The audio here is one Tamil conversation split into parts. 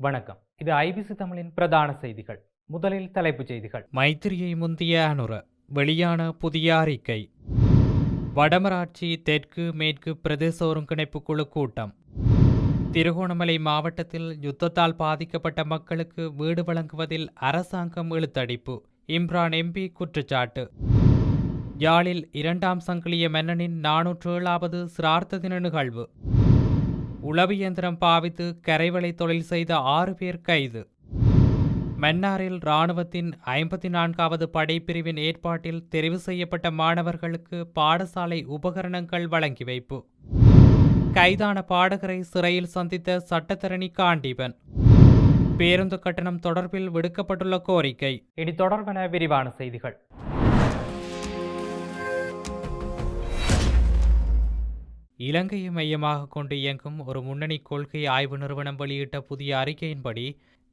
வணக்கம். இது ஐபிசி தமிழின் பிரதான செய்திகள். முதலில் தலைப்புச் செய்திகள். மைத்திரியை முந்திய அனுர வெளியான புதிய அறிக்கை. வடமராட்சி தெற்கு மேற்கு பிரதேச ஒருங்கிணைப்பு குழு கூட்டம். திருகோணமலை மாவட்டத்தில் யுத்தத்தால் பாதிக்கப்பட்ட மக்களுக்கு வீடு வழங்குவதில் அரசாங்கம் இழுத்தடிப்பு. இம்ரான் எம்பி குற்றச்சாட்டு. யாழில் 2ஆம் சங்கிலிய மன்னனின் 407வது சிரார்த்த தின நிகழ்வு. உளவு இயந்திரம் பாவித்து கரைவளை தொழில் செய்த 6 பேர் கைது. மன்னாரில் இராணுவத்தின் 54வது படைப்பிரிவின் ஏற்பாட்டில் தெரிவு செய்யப்பட்ட மாணவர்களுக்கு பாடசாலை உபகரணங்கள் வழங்கி வைப்பு. கைதான பாடகரை சிறையில் சந்தித்த சட்டத்தரணி காண்டீபன். பேருந்து கட்டணம் தொடர்பில் விடுக்கப்பட்டுள்ள கோரிக்கை. இனி தொடர்பான விரிவான செய்திகள். இலங்கையை மையமாக கொண்டு இயங்கும் ஒரு முன்னணி கொள்கை ஆய்வு நிறுவனம் வெளியிட்ட புதிய அறிக்கையின்படி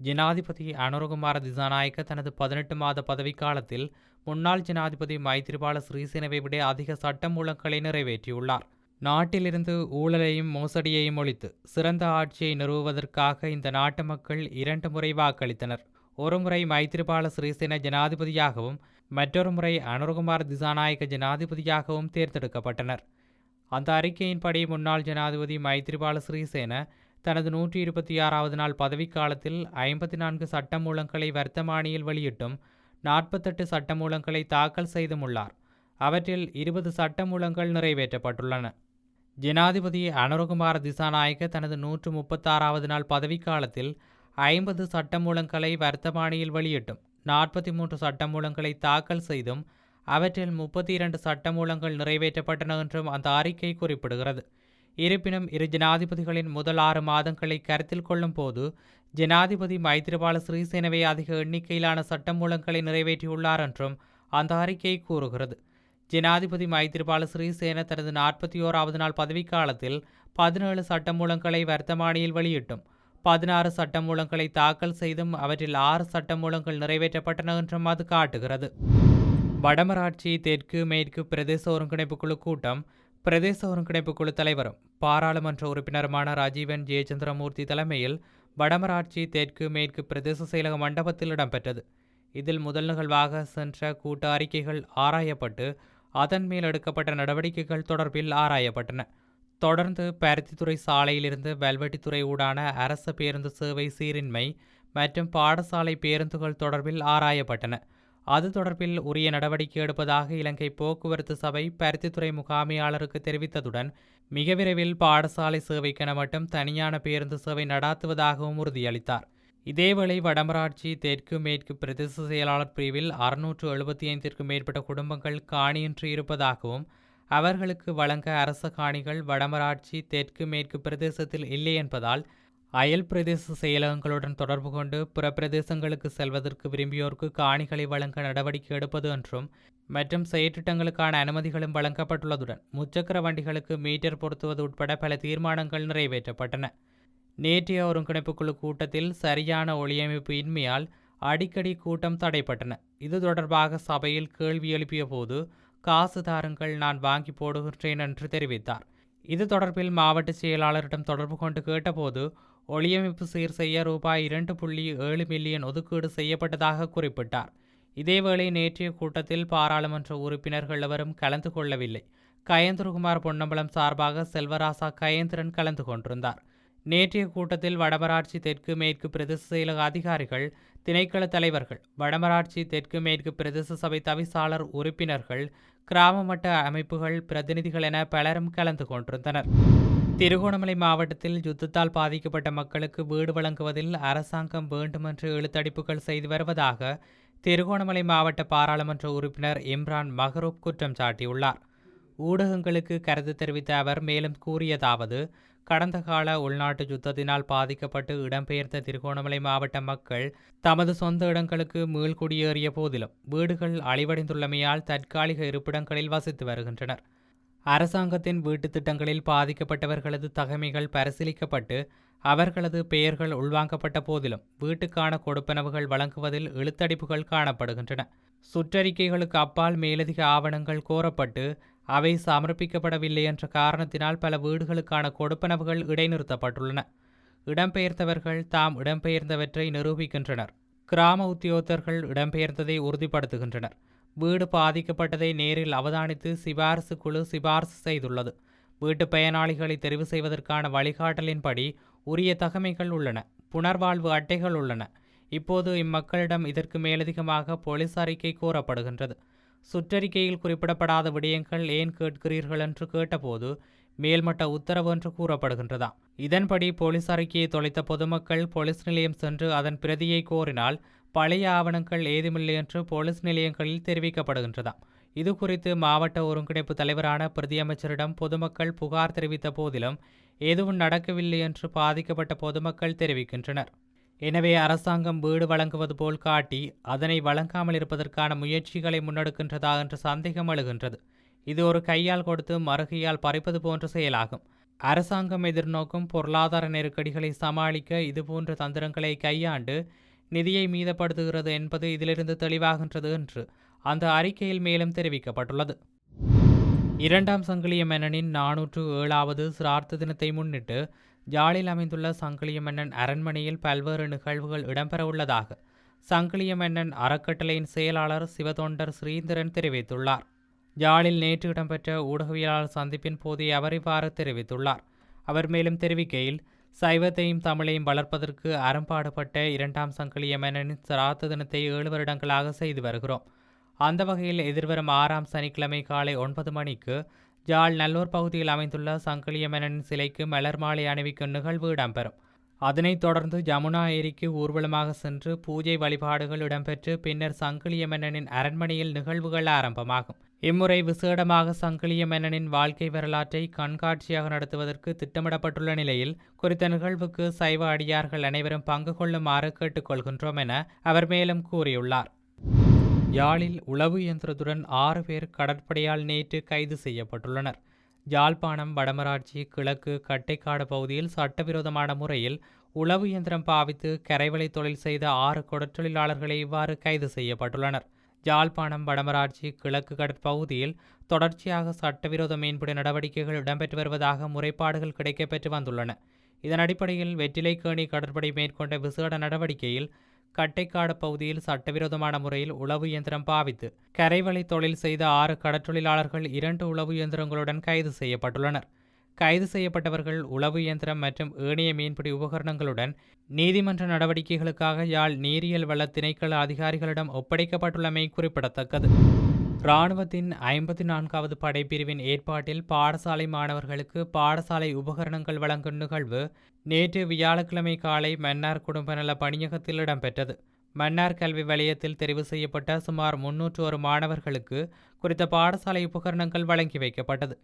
ஜனாதிபதி அனுரகுமார திசாநாயக்க தனது 18 மாத பதவிக்காலத்தில் முன்னாள் ஜனாதிபதி மைத்திரிபால சிறிசேனவை விட அதிக சட்டமூலங்களை நிறைவேற்றியுள்ளார். நாட்டிலிருந்து ஊழலையும் மோசடியையும் ஒழித்து சிறந்த ஆட்சியை நிறுவுவதற்காக இந்த நாட்டு மக்கள் 2 முறை வாக்களித்தனர். ஒரு முறை மைத்திரிபால சிறிசேன ஜனாதிபதியாகவும் மற்றொரு முறை அனுரகுமார திசாநாயக்க ஜனாதிபதியாகவும் தேர்ந்தெடுக்கப்பட்டனர். அந்த அறிக்கையின்படி முன்னாள் ஜனாதிபதி மைத்திரிபால சிறிசேன தனது 126வது நாள் பதவிக்காலத்தில் 54 சட்டமூலங்களை வர்த்தமானியில் வெளியிட்டும் 48 சட்டமூலங்களை தாக்கல் செய்துமுள்ளார். அவற்றில் 20 சட்டமூலங்கள் நிறைவேற்றப்பட்டுள்ளன. ஜனாதிபதி அனுரகுமார திசாநாயக்க தனது 136வது நாள் பதவிக்காலத்தில் 50 சட்டமூலங்களை வர்த்தமானியில் வெளியிட்டும் 43 சட்டமூலங்களை தாக்கல் செய்தும் அவற்றில் 32 சட்டமூலங்கள் நிறைவேற்றப்பட்டன என்றும் அந்த அறிக்கை குறிப்பிடுகிறது. இருப்பினும் இரு ஜனாதிபதிகளின் முதல் 6 மாதங்களை கருத்தில் கொள்ளும் போது ஜனாதிபதி மைத்திரிபால சிறிசேனவே அதிக எண்ணிக்கையிலான சட்டமூலங்களை நிறைவேற்றியுள்ளார் என்றும் அந்த அறிக்கை கூறுகிறது. ஜனாதிபதி மைத்திரிபால சிறிசேன தனது 41வது நாள் பதவிக்காலத்தில் 17 சட்டமூலங்களை வர்த்தமானியில் வெளியிட்டும் 16 சட்டமூலங்களை தாக்கல் செய்தும் அவற்றில் 6 சட்டமூலங்கள் நிறைவேற்றப்பட்டன என்றும் அது காட்டுகிறது. வடமராட்சி தெற்கு மேற்கு பிரதேச ஒருங்கிணைப்பு குழு கூட்டம் பிரதேச ஒருங்கிணைப்பு குழு தலைவரும் பாராளுமன்ற உறுப்பினருமான ராஜீவன் ஜெயச்சந்திரமூர்த்தி தலைமையில் வடமராட்சி தெற்கு மேற்கு பிரதேச செயலக மண்டபத்தில் இடம்பெற்றது. இதில் முதல் நிகழ்வாக சென்ற கூட்ட அறிக்கைகள் ஆராயப்பட்டு அதன் மேல் எடுக்கப்பட்ட நடவடிக்கைகள் தொடர்பில் ஆராயப்பட்டன. தொடர்ந்து பருத்தித்துறை சாலையிலிருந்து வெல்வெட்டித்துறை ஊடான அரச பேருந்து சேவை சீரின்மை மற்றும் பாடசாலை பேருந்துகள் தொடர்பில் ஆராயப்பட்டன. அது தொடர்பில் உரிய நடவடிக்கை எடுப்பதாக இலங்கை போக்குவரத்து சபை பருத்தித்துறை முகாமையாளருக்கு தெரிவித்ததுடன் மிக விரைவில் பாடசாலை சேவைக்கென மட்டும் தனியான பேருந்து சேவை நடாத்துவதாகவும் உறுதியளித்தார். இதேவேளை வடமராட்சி தெற்கு மேற்கு பிரதேச செயலாளர் பிரிவில் 675க்கும் மேற்பட்ட குடும்பங்கள் காணியின்றி இருப்பதாகவும் அவர்களுக்கு வழங்க அரச காணிகள் வடமராட்சி தெற்கு மேற்கு பிரதேசத்தில் இல்லை என்பதால் அயல் பிரதேச செயலகங்களுடன் தொடர்பு கொண்டு பிற பிரதேசங்களுக்கு செல்வதற்கு விரும்பியோருக்கு காணிகளை வழங்க நடவடிக்கை எடுப்பது என்றும் மற்றும் செயற்றிட்டங்களுக்கான அனுமதிகளும் வழங்கப்பட்டுள்ளதுடன் முச்சக்கர வண்டிகளுக்கு மீட்டர் பொருத்துவது உட்பட பல தீர்மானங்கள் நிறைவேற்றப்பட்டன. நேற்றைய ஒருங்கிணைப்பு குழு கூட்டத்தில் சரியான ஒளியமைப்பு இன்மையால் அடிக்கடி கூட்டம் தடைப்பட்டன. இது தொடர்பாக சபையில் கேள்வி எழுப்பிய போது காசு தாருங்கள், நான் வாங்கி போடுகின்றேன் என்று தெரிவித்தார். இது தொடர்பில் மாவட்ட செயலாளரிடம் தொடர்பு கொண்டு கேட்டபோது ஒளியமைப்பு சீர் செய்ய ரூபாய் 2.7 மில்லியன் ஒதுக்கீடு செய்யப்பட்டதாக குறிப்பிட்டார். இதேவேளை நேற்றைய கூட்டத்தில் பாராளுமன்ற உறுப்பினர்கள் எவரும் கலந்து கொள்ளவில்லை. கயந்திரகுமார் பொன்னம்பலம் சார்பாக செல்வராசா கயந்திரன் கலந்து கொண்டிருந்தார். நேற்றைய கூட்டத்தில் வடமராட்சி தெற்கு மேற்கு பிரதேச செயலக அதிகாரிகள், திணைக்கள தலைவர்கள், வடமராட்சி தெற்கு மேற்கு பிரதேச சபை தவிசாளர் உறுப்பினர்கள், கிராம மட்ட அமைப்புகள் பிரதிநிதிகள் என பலரும் கலந்து கொண்டிருந்தனர். திருகோணமலை மாவட்டத்தில் யுத்தத்தால் பாதிக்கப்பட்ட மக்களுக்கு வீடு வழங்குவதில் அரசாங்கம் வேண்டுமென்று இழுத்தடிப்புகள் செய்து வருவதாக திருகோணமலை மாவட்ட பாராளுமன்ற உறுப்பினர் இம்ரான் மஹரூப் குற்றம் சாட்டியுள்ளார். ஊடகங்களுக்கு கருத்து தெரிவித்த அவர் மேலும் கூறியதாவது: கடந்த கால உள்நாட்டு யுத்தத்தினால் பாதிக்கப்பட்டு இடம்பெயர்ந்த திருகோணமலை மாவட்ட மக்கள் தமது சொந்த இடங்களுக்கு மீள்குடியேறிய போதிலும் வீடுகள் அழிவடைந்துள்ளமையால் தற்காலிக இருப்பிடங்களில் வசித்து வருகின்றனர். அரசாங்கத்தின் வீட்டுத் திட்டங்களில் பாதிக்கப்பட்டவர்களது தகமைகள் பரிசீலிக்கப்பட்டு அவர்களது பெயர்கள் உள்வாங்கப்பட்ட போதிலும் வீட்டுக்கான கொடுப்பனவுகள் வழங்குவதில் இழுத்தடிப்புகள் காணப்படுகின்றன. சுற்றறிக்கைகளுக்கு அப்பால் மேலதிக ஆவணங்கள் கோரப்பட்டு அவை சமர்ப்பிக்கப்படவில்லை என்ற காரணத்தினால் பல வீடுகளுக்கான கொடுப்பனவுகள் இடைநிறுத்தப்பட்டுள்ளன. இடம்பெயர்ந்தவர்கள் தாம் இடம்பெயர்ந்தவற்றை நிரூபிக்கின்றனர். கிராம உத்தியோகத்தர்கள் இடம்பெயர்ந்ததை உறுதிப்படுத்துகின்றனர். வீடு பாதிக்கப்பட்டதை நேரில் அவதானித்து சிபாரிசு குழு சிபாரிசு செய்துள்ளது. வீட்டு பயனாளிகளை தெரிவு செய்வதற்கான வழிகாட்டலின்படி உரிய தகமைகள் உள்ளன. புனர்வாழ்வு அட்டைகள் உள்ளன. இப்போது இம்மக்களிடம் இதற்கு மேலதிகமாக போலீஸ் அறிக்கை கோரப்படுகின்றது. சுற்றறிக்கையில் குறிப்பிடப்படாத விடயங்கள் ஏன் கேட்கிறீர்கள் என்று கேட்டபோது மேல்மட்ட உத்தரவு என்று கூறப்படுகின்றதாம். இதன்படி போலீஸ் அறிக்கையை தொலைத்த பொதுமக்கள் போலீஸ் நிலையம் சென்று அதன் பிரதியை கோரினால் பழைய ஆவணங்கள் ஏதுமில்லை என்று போலீஸ் நிலையங்களில் தெரிவிக்கப்படுகின்றதாம். இது குறித்து மாவட்ட ஒருங்கிணைப்பு தலைவரான பிரதி அமைச்சரிடம் பொதுமக்கள் புகார் தெரிவித்த போதிலும் எதுவும் நடக்கவில்லை என்று பாதிக்கப்பட்ட பொதுமக்கள் தெரிவிக்கின்றனர். எனவே அரசாங்கம் வீடு வழங்குவது போல் காட்டி அதனை வழங்காமல் இருப்பதற்கான முயற்சிகளை முன்னெடுக்கின்றதா என்ற சந்தேகம் எழுகின்றது. இது ஒரு கையால் கொடுத்து மறுகையால் பறிப்பது போன்ற செயலாகும். அரசாங்கம் எதிர்நோக்கும் பொருளாதார நெருக்கடிகளை சமாளிக்க இதுபோன்ற தந்திரங்களை கையாண்டு நிதியை மீதப்படுத்துகிறது என்பது இதிலிருந்து தெளிவாகின்றது என்று அந்த அறிக்கையில் மேலும் தெரிவிக்கப்பட்டுள்ளது. 2ஆம் சங்கிலிய மன்னனின் 407வது சிரார்த்த தினத்தை முன்னிட்டு யாழில் அமைந்துள்ள சங்கிலிய மன்னன் அரண்மனையில் பல்வேறு நிகழ்வுகள் இடம்பெறவுள்ளதாக சங்கிலிய மன்னன் அறக்கட்டளையின் செயலாளர் சிவத்தொண்டர் ஸ்ரீந்திரன் தெரிவித்துள்ளார். யாழில் நேற்று இடம்பெற்ற ஊடகவியலாளர் சந்திப்பின் போதே அவர் இவ்வாறு தெரிவித்துள்ளார். அவர் மேலும் தெரிவிக்கையில், சைவத்தையும் தமிழையும் வளர்ப்பதற்கு அறம்பாடுபட்ட 2ஆம் சங்கிலிய மன்னனின் சிரார்த்த தினத்தை 7 வருடங்களாக செய்து வருகிறோம். அந்த வகையில் எதிர்வரும் 6ஆம் சனிக்கிழமை காலை 9 மணிக்கு யாழ் நல்லூர் பகுதியில் அமைந்துள்ள சங்கிலிய மன்னனின் சிலைக்கு மலர் மாலை அணிவிக்கும் நிகழ்வு இடம்பெறும். அதனைத் தொடர்ந்து யமுனா ஏரிக்கு ஊர்வலமாக சென்று பூஜை வழிபாடுகள் இடம்பெற்று பின்னர் சங்கிலிய மன்னனின் அரண்மனையில் நிகழ்வுகள் ஆரம்பமாகும். இம்முறை விசேடமாக சங்கிலிய மன்னனின் வாழ்க்கை வரலாற்றை கண்காட்சியாக நடத்துவதற்கு திட்டமிடப்பட்டுள்ள நிலையில் குறித்த நிகழ்வுக்கு சைவ அடியார்கள் அனைவரும் பங்கு கொள்ளுமாறு கேட்டுக்கொள்கின்றோம் என அவர் மேலும் கூறியுள்ளார். யாழில் உளவு இயந்திரத்துடன் 6 பேர் கடற்படையால் நேற்று கைது செய்யப்பட்டுள்ளனர். யாழ்ப்பாணம் வடமராட்சி கிழக்கு கட்டைக்காடு பகுதியில் சட்டவிரோதமான முறையில் உளவு இயந்திரம் பாவித்து கரைவலை தொழில் செய்த 6 கடற்றொழிலாளர்களை இவ்வாறு கைது செய்யப்பட்டுள்ளனர். யாழ்ப்பாணம் வடமராட்சி கிழக்கு கடற்பகுதியில் தொடர்ச்சியாக சட்டவிரோத மீன்பிடி நடவடிக்கைகள் இடம்பெற்று வருவதாக முறைப்பாடுகள் கிடைக்கப்பெற்று வந்துள்ளன. இதன் அடிப்படையில் வெற்றிலைக்கேணி கடற்படை மேற்கொண்ட விசேட நடவடிக்கையில் கட்டைக்காடு பகுதியில் சட்டவிரோதமான முறையில் உளவு இயந்திரம் பாவித்து கரைவலை தொழில் செய்த 6 கடற்றொழிலாளர்கள் 2 உளவு இயந்திரங்களுடன் கைது செய்யப்பட்டுள்ளனர். கைது செய்யப்பட்டவர்கள் உளவு இயந்திரம் மற்றும் ஏனைய மீன்பிடி உபகரணங்களுடன் நீதிமன்ற நடவடிக்கைகளுக்காக யாழ் நீரியல் வள திணைக்கள அதிகாரிகளிடம் ஒப்படைக்கப்பட்டுள்ளமை குறிப்பிடத்தக்கது. இராணுவத்தின் 54வது படைப்பிரிவின் ஏற்பாட்டில் பாடசாலை மாணவர்களுக்கு பாடசாலை உபகரணங்கள் வழங்கும் நிகழ்வு நேற்று வியாழக்கிழமை காலை மன்னார் குடும்ப நல பணியகத்தில் இடம்பெற்றது. மன்னார் கல்வி வலயத்தில் தெரிவு செய்யப்பட்ட சுமார் 301 மாணவர்களுக்கு குறித்த பாடசாலை உபகரணங்கள் வழங்கி வைக்கப்பட்டது.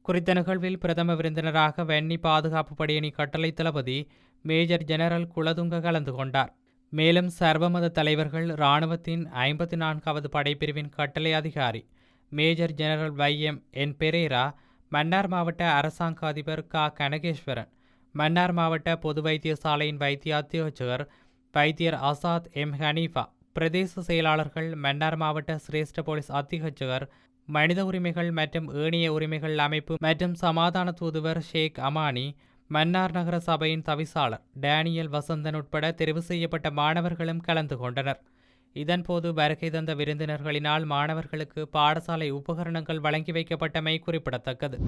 குறித்த நிகழ்வில் பிரதம விருந்தினராக வன்னி பாதுகாப்பு படையணி கட்டளை தளபதி மேஜர் ஜெனரல் குலதுங்க கலந்து கொண்டார். மேலும் சர்வமத தலைவர்கள், இராணுவத்தின் 54வது படைப்பிரிவின் கட்டளை அதிகாரி major general YM.N. Perera, Mannar மாவட்ட அரசாங்க அதிபர் க. கனகேஸ்வரன், மன்னார் மாவட்ட பொது வைத்தியசாலையின் வைத்திய அத்தியட்சகர் வைத்தியர் அசாத் M. ஹனீஃபா, பிரதேச செயலாளர்கள், மன்னார் மாவட்ட சிரேஷ்ட போலீஸ் அத்தியட்சகர், மனித உரிமைகள் மற்றும் ஏனைய உரிமைகள் அமைப்பு மற்றும் சமாதான தூதுவர் ஷேக் அமானி, மன்னார் நகர சபையின் தவிசாளர் டேனியல் வசந்தன் உட்பட தெரிவு செய்யப்பட்ட மாணவர்களும் கலந்து கொண்டனர். இதன்போது வருகை தந்த விருந்தினர்களினால் மாணவர்களுக்கு பாடசாலை உபகரணங்கள் வழங்கி வைக்கப்பட்டமை குறிப்பிடத்தக்கது.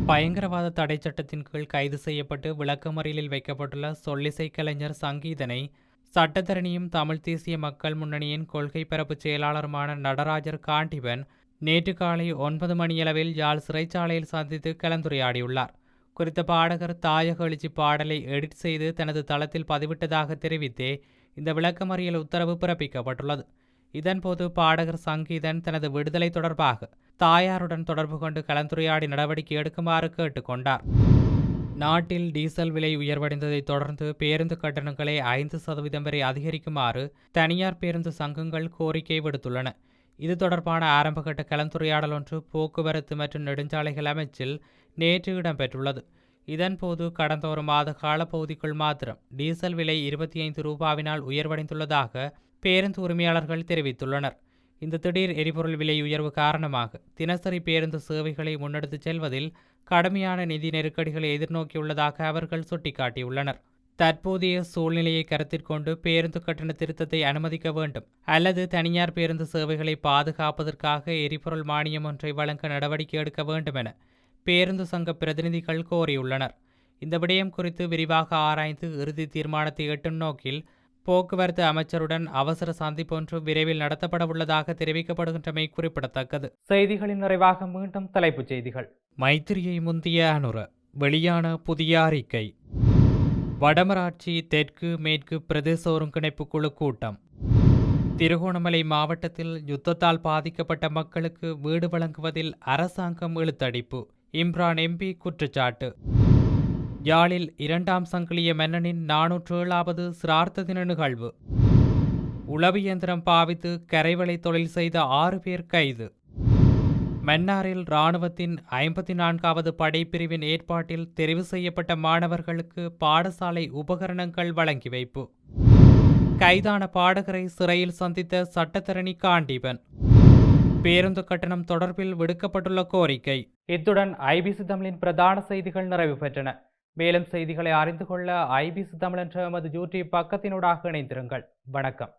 பயங்கரவாத தடை சட்டத்தின் கீழ் கைது செய்யப்பட்டு விளக்கமறியலில் வைக்கப்பட்டுள்ள சொல்லிசை கலைஞர் சங்கீதனை சட்டத்தரணியும் தமிழ் தேசிய மக்கள் முன்னணியின் கொள்கை பரப்பு செயலாளருமான நடராஜர் காண்டிபன் நேற்று காலை 9 மணியளவில் யாழ் சிறைச்சாலையில் சந்தித்து கலந்துரையாடியுள்ளார். குறித்த பாடகர் தாயக எழுச்சி பாடலை எடிட் செய்து தனது தளத்தில் பதிவிட்டதாக தெரிவித்தே இந்த விளக்கமறியல் உத்தரவு பிறப்பிக்கப்பட்டுள்ளது. இதன்போது பாடகர் சங்கீதன் தனது விடுதலை தொடர்பாக தாயாருடன் தொடர்பு கொண்டு கலந்துரையாடி நடவடிக்கை எடுக்குமாறு கேட்டுக்கொண்டார். நாட்டில் டீசல் விலை உயர்வடைந்ததை தொடர்ந்து பேருந்து கட்டணங்களை 5% வரை அதிகரிக்குமாறு தனியார் பேருந்து சங்கங்கள் கோரிக்கை விடுத்துள்ளன. இது தொடர்பான ஆரம்பகட்ட கலந்துரையாடல் ஒன்று போக்குவரத்து மற்றும் நெடுஞ்சாலைகள் அமைச்சில் நேற்று இடம்பெற்றுள்ளது. இதன்போது கடந்த ஒரு மாத காலப்பகுதிக்குள் மாத்திரம் டீசல் விலை 25 ரூபாவினால் உயர்வடைந்துள்ளதாக பேருந்து உரிமையாளர்கள் தெரிவித்துள்ளனர். இந்த திடீர் எரிபொருள் விலை உயர்வு காரணமாக தினசரி பேருந்து சேவைகளை முன்னெடுத்துச் செல்வதில் கடுமையான நிதி நெருக்கடிகளை எதிர்நோக்கியுள்ளதாக அவர்கள் சுட்டிக்காட்டியுள்ளனர். தற்போதைய சூழ்நிலையை கருத்திற்கொண்டு பேருந்து கட்டண திருத்தத்தை அனுமதிக்க வேண்டும் அல்லது தனியார் பேருந்து சேவைகளை பாதுகாப்பதற்காக எரிபொருள் மானியம் ஒன்றை வழங்க நடவடிக்கை எடுக்க வேண்டும் என பேருந்து சங்க பிரதிநிதிகள் கோரியுள்ளனர். இந்த விடயம் குறித்து விரிவாக ஆராய்ந்து இறுதி தீர்மானத்தை எட்டும் நோக்கில் போக்குவரத்து அமைச்சருடன் அவசர சந்திப்பொன்று விரைவில் நடத்தப்படவுள்ளதாக தெரிவிக்கப்படுகின்றமை குறிப்பிடத்தக்கது. செய்திகளின் நிறைவாக மீண்டும் தலைப்புச் செய்திகள். மைத்திரியை முந்திய அனுர வெளியான புதிய அறிக்கை. வடமராட்சி தெற்கு மேற்கு பிரதேச ஒருங்கிணைப்பு குழு கூட்டம். திருகோணமலை மாவட்டத்தில் யுத்தத்தால் பாதிக்கப்பட்ட மக்களுக்கு வீடு வழங்குவதில் அரசாங்கம் இழுத்தடிப்பு. இம்ரான் எம்பி குற்றச்சாட்டு. யாழில் 2ஆம் சங்கிலிய மன்னனின் 407வது சிரார்த்த தின நிகழ்வு. உளவு இயந்திரம் பாவித்து கரைவளை தொழில் செய்த 6 பேர் கைது. மன்னாரில் இராணுவத்தின் 54வது படைப்பிரிவின் ஏற்பாட்டில் தெரிவு செய்யப்பட்ட மாணவர்களுக்கு பாடசாலை உபகரணங்கள் வழங்கி வைப்பு. கைதான பாடகரை சிறையில் சந்தித்த சட்டத்தரணி காண்டீபன். பேருந்து கட்டணம் தொடர்பில் விடுக்கப்பட்டுள்ள கோரிக்கை. இத்துடன் ஐபிசி தமிழின் பிரதான செய்திகள் நிறைவு பெற்றன. மேலும் செய்திகளை அறிந்து கொள்ள ஐபிசி தமிழ் என்ற எமது யூடியூப் பக்கத்தினூடாக இணைந்திருங்கள். வணக்கம்.